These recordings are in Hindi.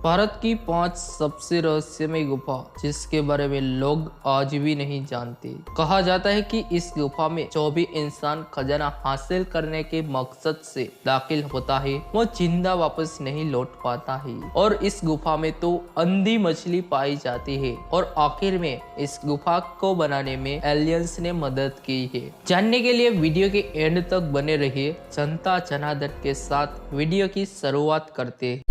भारत की 5 सबसे रहस्यमय गुफा जिसके बारे में लोग आज भी नहीं जानते। कहा जाता है कि इस गुफा में जो भी इंसान खजाना हासिल करने के मकसद से दाखिल होता है वो जिंदा वापस नहीं लौट पाता है। और इस गुफा में तो अंधी मछली पाई जाती है और आखिर में इस गुफा को बनाने में एलियंस ने मदद की है। जानने के लिए वीडियो के एंड तक बने रहिए। जनता जनार्दन के साथ वीडियो की शुरुआत करते हैं।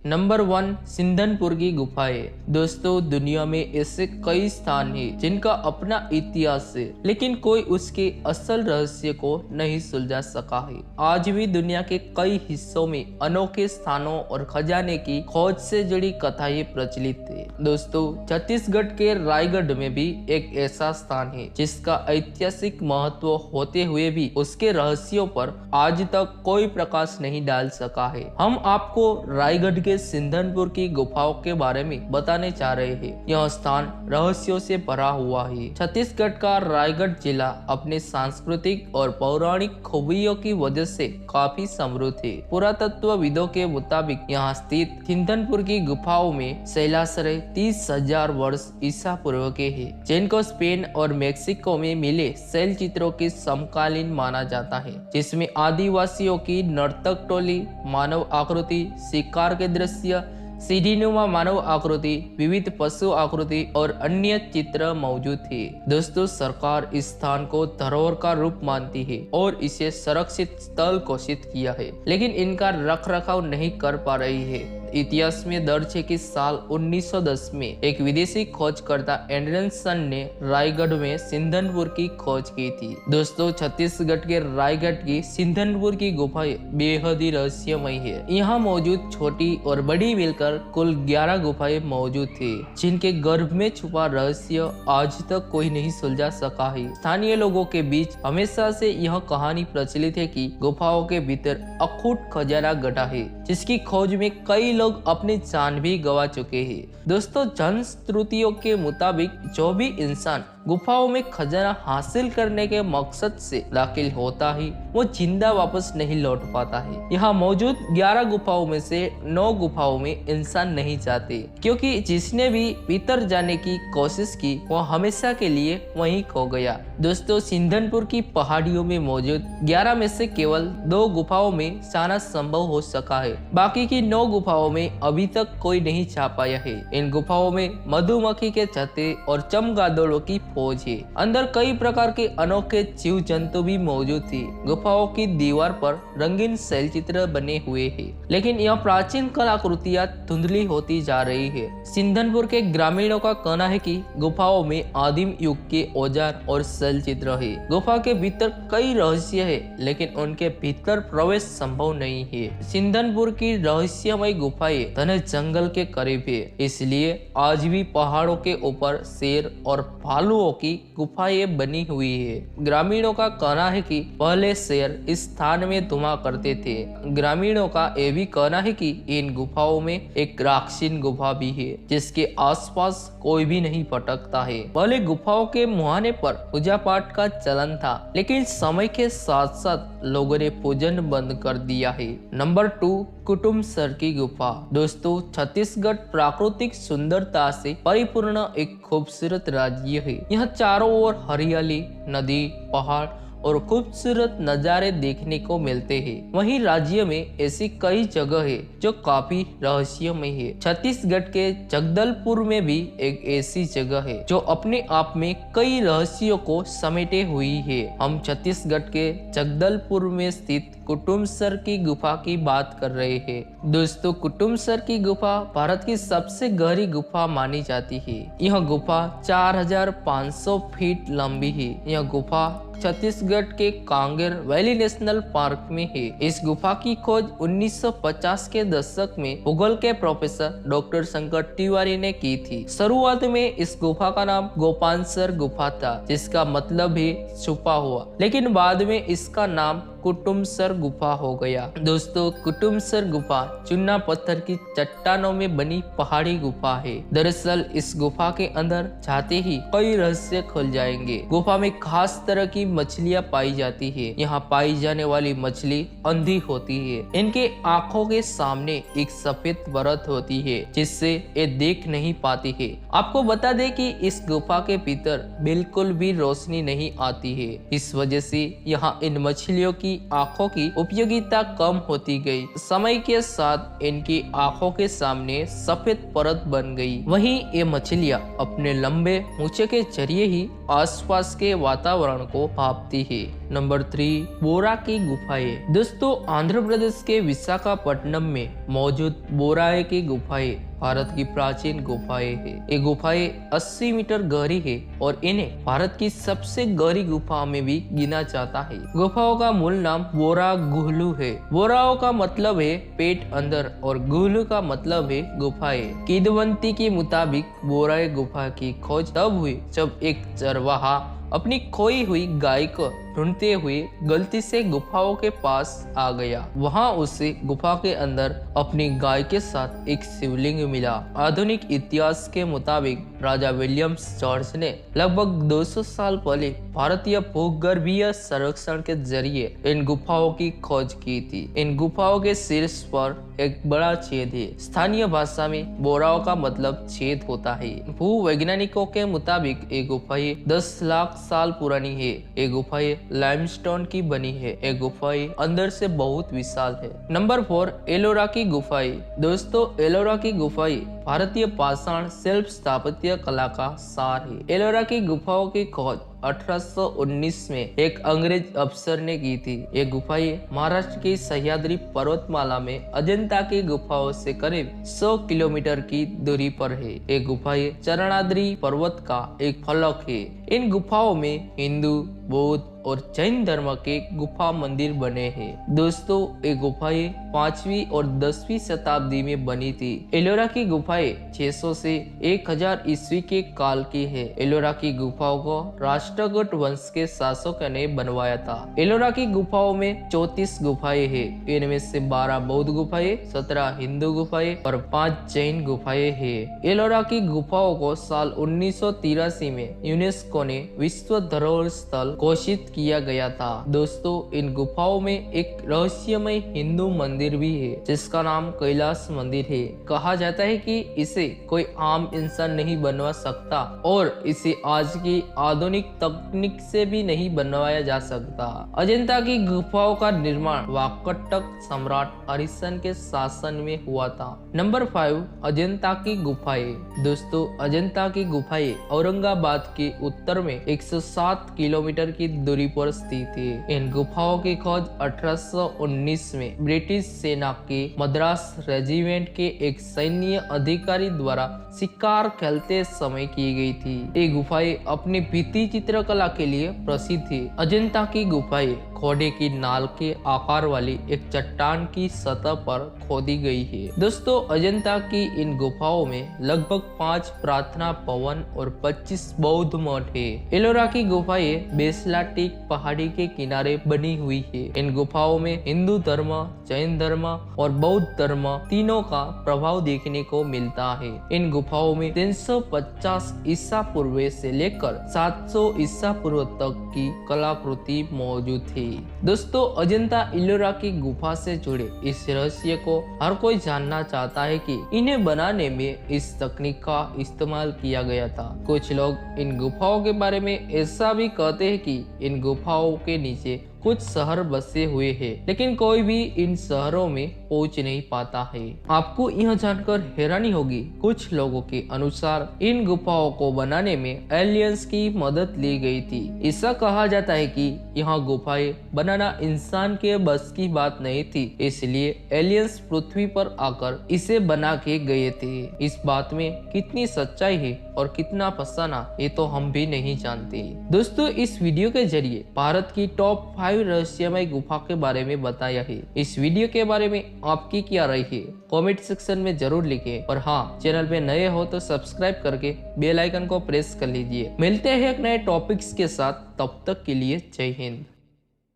नंबर 1, सिंधनपुर की गुफाएं। दोस्तों, दुनिया में ऐसे कई स्थान हैं जिनका अपना इतिहास है, लेकिन कोई उसके असल रहस्य को नहीं सुलझा सका है। आज भी दुनिया के कई हिस्सों में अनोखे स्थानों और खजाने की खोज से जुड़ी कथाएं प्रचलित है। दोस्तों, छत्तीसगढ़ के रायगढ़ में भी एक ऐसा स्थान है जिसका ऐतिहासिक महत्व होते हुए भी उसके रहस्यों पर आज तक कोई प्रकाश नहीं डाल सका है। हम आपको रायगढ़ के सिंधनपुर की गुफाओं के बारे में बताने जा रहे हैं। यह स्थान रहस्यों से भरा हुआ है। छत्तीसगढ़ का रायगढ़ जिला अपने सांस्कृतिक और पौराणिक खूबियों की वजह से काफी समृद्ध है। पुरातत्वविदों के मुताबिक यहाँ स्थित सिंधनपुर की गुफाओं में शैलाश्रय 30,000 वर्ष ईसा पूर्व के है, जिनको स्पेन और मेक्सिको में मिले शैल चित्रों के समकालीन माना जाता है, जिसमें आदिवासियों की नर्तक टोली, मानव आकृति, शिकार के दृश्य, सीढ़ीनुमा मानव आकृति, विविध पशु आकृति और अन्य चित्र मौजूद थे। दोस्तों, सरकार इस स्थान को धरोहर का रूप मानती है और इसे संरक्षित स्थल घोषित किया है, लेकिन इनका रखरखाव नहीं कर पा रही है। इतिहास में दर्ज है कि साल 1910 में एक विदेशी खोजकर्ता एंडरसन ने रायगढ़ में सिंधनपुर की खोज की थी। दोस्तों, छत्तीसगढ़ के रायगढ़ की सिंधनपुर की गुफाएं बेहद ही रहस्यमय है। यहाँ मौजूद छोटी और बड़ी मिलकर कुल 11 गुफाएं मौजूद थी, जिनके गर्भ में छुपा रहस्य आज तक कोई नहीं सुलझा सका है। स्थानीय लोगों के बीच हमेशा से यह कहानी प्रचलित है कि गुफाओं के भीतर अखूट खजाना गढ़ा है, जिसकी खोज में कई लोग अपनी जान भी गंवा चुके हैं। दोस्तों, जनश्रुतियों के मुताबिक जो भी इंसान गुफाओं में खजाना हासिल करने के मकसद से दाखिल होता है वो जिंदा वापस नहीं लौट पाता है। यहाँ मौजूद 11 गुफाओं में से 9 गुफाओं में इंसान नहीं जाते, क्योंकि जिसने भी भीतर जाने की कोशिश की वो हमेशा के लिए वहीं खो गया। दोस्तों, सिंधनपुर की पहाड़ियों में मौजूद 11 में से केवल 2 गुफाओं में जाना संभव हो सका है। बाकी की 9 गुफाओं में अभी तक कोई नहीं जा पाया है। इन गुफाओं में मधुमक्खी के छत्ते और चमगादड़ों की फौज है। अंदर कई प्रकार के अनोखे जीव जंतु भी मौजूद थे। गुफाओं की दीवार पर रंगीन शैल चित्र बने हुए हैं, लेकिन यह प्राचीन कलाकृतियां धुंधली होती जा रही है। सिंधनपुर के ग्रामीणों का कहना है कि गुफाओं में आदिम युग के औजार और शैल चित्र है। गुफा के भीतर कई रहस्य है, लेकिन उनके भीतर प्रवेश संभव नहीं है। सिंधनपुर की रहस्यमय गुफाएं घने जंगल के करीब है, इसलिए आज भी पहाड़ों के ऊपर शेर और भालुओं की गुफाएं बनी हुई है। ग्रामीणों का कहना है कि पहले शेर इस स्थान में धुमा करते थे। ग्रामीणों का यह भी कहना है कि इन गुफाओं में एक राक्षसीन गुफा भी है, जिसके आसपास कोई भी नहीं भटकता है। पहले गुफाओं के मुहाने पर पूजा पाठ का चलन था, लेकिन समय के साथ साथ लोगों ने पूजन बंद कर दिया है। नंबर 2, कुटुमसर की गुफा। दोस्तों, छत्तीसगढ़ प्राकृतिक सुंदरता से परिपूर्ण एक खूबसूरत राज्य है। यहाँ चारों ओर हरियाली, नदी, पहाड़ और खूबसूरत नज़ारे देखने को मिलते हैं। वहीं राज्य में ऐसी कई जगह है जो काफी रहस्यमय है। छत्तीसगढ़ के जगदलपुर में भी एक ऐसी जगह है जो अपने आप में कई रहस्यों को समेटे हुई है। हम छत्तीसगढ़ के जगदलपुर में स्थित कुटुमसर की गुफा की बात कर रहे हैं। दोस्तों, कुटुमसर की गुफा भारत की सबसे गहरी गुफा मानी जाती है। यह गुफा 4,500 फीट लंबी है। यह गुफा छत्तीसगढ़ के कांगेर वैली नेशनल पार्क में है। इस गुफा की खोज 1950 के दशक में भूगोल के प्रोफेसर डॉक्टर शंकर तिवारी ने की थी। शुरुआत में इस गुफा का नाम गोपानसर गुफा था, जिसका मतलब है छुपा हुआ, लेकिन बाद में इसका नाम कुटुमसर गुफा हो गया। दोस्तों, कुटुमसर गुफा चुन्ना पत्थर की चट्टानों में बनी पहाड़ी गुफा है। दरअसल इस गुफा के अंदर जाते ही कई रहस्य खुल जाएंगे। गुफा में खास तरह की मछलियां पाई जाती है। यहाँ पाई जाने वाली मछली अंधी होती है। इनके आंखों के सामने एक सफेद परत होती है जिससे ये देख नहीं पाती है। आपको बता दें कि इस गुफा के भीतर बिल्कुल भी रोशनी नहीं आती है। इस वजह से यहाँ इन मछलियों की आंखों की उपयोगिता कम होती गई। समय के साथ इनकी आंखों के सामने सफेद परत बन गई। वहीं ये मछलियाँ अपने लंबे मूंछे के जरिए ही आसपास के वातावरण को भांपती है। नंबर 3, बोरा की गुफाएं। दोस्तों, आंध्र प्रदेश के विशाखापट्टनम में मौजूद बोराए की गुफाएं भारत की प्राचीन गुफाएं है। ये गुफाएं 80 मीटर गहरी है और इन्हें भारत की सबसे गहरी गुफाओं में भी गिना जाता है। गुफाओं का मूल नाम बोरा गुहलू है। बोराओं का मतलब है पेट अंदर और गुहलू का मतलब है गुफाएं। किदवंती के मुताबिक बोराए गुफा की खोज तब हुई जब एक चरवाहा अपनी खोई हुई गाय को ढूंढते हुए गलती से गुफाओं के पास आ गया। वहां उसे गुफा के अंदर अपनी गाय के साथ एक शिवलिंग मिला। आधुनिक इतिहास के मुताबिक राजा विलियम्स जॉर्ज ने लगभग 200 साल पहले भारतीय भूगर्भीय सर्वेक्षण के जरिए इन गुफाओं की खोज की थी। इन गुफाओं के शीर्ष पर एक बड़ा छेद है। स्थानीय भाषा में बोराओं का मतलब छेद होता है। भूवैज्ञानिकों के मुताबिक ये गुफाएं 10 लाख साल पुरानी है। ये गुफाएं लाइमस्टोन की बनी है। ये गुफाएं अंदर से बहुत विशाल है। नंबर 4, एलोरा की गुफाएं। दोस्तों, एलोरा की गुफाएं भारतीय पाषाण शिल्प स्थापत्य कला का सार है। एलोरा की गुफाओं की खोज 1819 में एक अंग्रेज अफसर ने की थी। ये गुफाएं महाराष्ट्र की सह्याद्री पर्वतमाला में अजंता की गुफाओं से करीब 100 किलोमीटर की दूरी पर है। ये गुफाएं चरणाद्री पर्वत का एक फलक है। इन गुफाओं में हिंदू, बौद्ध और जैन धर्म के गुफा मंदिर बने हैं। दोस्तों, ये गुफाएं 5वीं और 10वीं शताब्दी में बनी थी। एलोरा की गुफाएं 600 से 1000 ईस्वी के काल की है। एलोरा की गुफाओं को राष्ट्रकूट वंश के शासकों ने बनवाया था। एलोरा की गुफाओं में 34 गुफाएं हैं। इनमें से 12 बौद्ध गुफाएं, 17 हिंदू गुफाएं और 5 जैन गुफाएं हैं। एलोरा की गुफाओं को साल 1983 में यूनेस्को ने विश्व धरोहर स्थल घोषित किया गया था। दोस्तों, इन गुफाओं में एक रहस्यमय हिंदू मंदिर भी है जिसका नाम कैलाश मंदिर है। कहा जाता है कि इसे कोई आम इंसान नहीं बनवा सकता और इसे आज की आधुनिक तकनीक से भी नहीं बनवाया जा सकता। अजंता की गुफाओं का निर्माण वाकाटक सम्राट हरिशन के शासन में हुआ था। नंबर 5, अजंता की गुफाएं। दोस्तों, अजंता की गुफाएं औरंगाबाद के उत्तर में 107 किलोमीटर की दूरी पर स्थित है। इन गुफाओं की खोज 1819 में ब्रिटिश सेना के मद्रास रेजिमेंट के एक सैन्य अधिकारी द्वारा शिकार खेलते समय की गई थी। ये गुफाएं अपनी भित्ति चित्रकला के लिए प्रसिद्ध है। अजंता की गुफाएं घोड़े की नाल के आकार वाली एक चट्टान की सतह पर खोदी गई है। दोस्तों, अजंता की इन गुफाओं में लगभग 5 प्रार्थना भवन और 25 बौद्ध मठ है। एलोरा की गुफाएं बेसलाटिक पहाड़ी के किनारे बनी हुई है। इन गुफाओं में हिंदू धर्म, जैन धर्म और बौद्ध धर्म तीनों का प्रभाव देखने को मिलता है। इन गुफाओं में 350 ईसा पूर्व से लेकर 700 ईसा पूर्व तक की कलाकृति मौजूद है। दोस्तों, अजंता एलोरा की गुफा से जुड़े इस रहस्य को हर कोई जानना चाहता है कि इन्हें बनाने में इस तकनीक का इस्तेमाल किया गया था। कुछ लोग इन गुफाओं के बारे में ऐसा भी कहते हैं कि इन गुफाओं के नीचे कुछ शहर बसे हुए हैं, लेकिन कोई भी इन शहरों में पहुंच नहीं पाता है। आपको यह जानकर हैरानी होगी, कुछ लोगों के अनुसार इन गुफाओं को बनाने में एलियंस की मदद ली गई थी। ऐसा कहा जाता है कि यह गुफाएं बनाना इंसान के बस की बात नहीं थी, इसलिए एलियंस पृथ्वी पर आकर इसे बना के गए थे। इस बात में कितनी सच्चाई है और कितना अफसाना, ये तो हम भी नहीं जानते। दोस्तों, इस वीडियो के जरिए भारत की टॉप 5 रहस्यमय गुफा के बारे में बताया है। इस वीडियो के बारे में आपकी क्या राय है, कमेंट सेक्शन में जरूर लिखें। और हाँ, चैनल पे नए हो तो सब्सक्राइब करके बेल आइकन को प्रेस कर लीजिए। मिलते हैं एक नए टॉपिक्स के साथ, तब तक के लिए जय हिंद।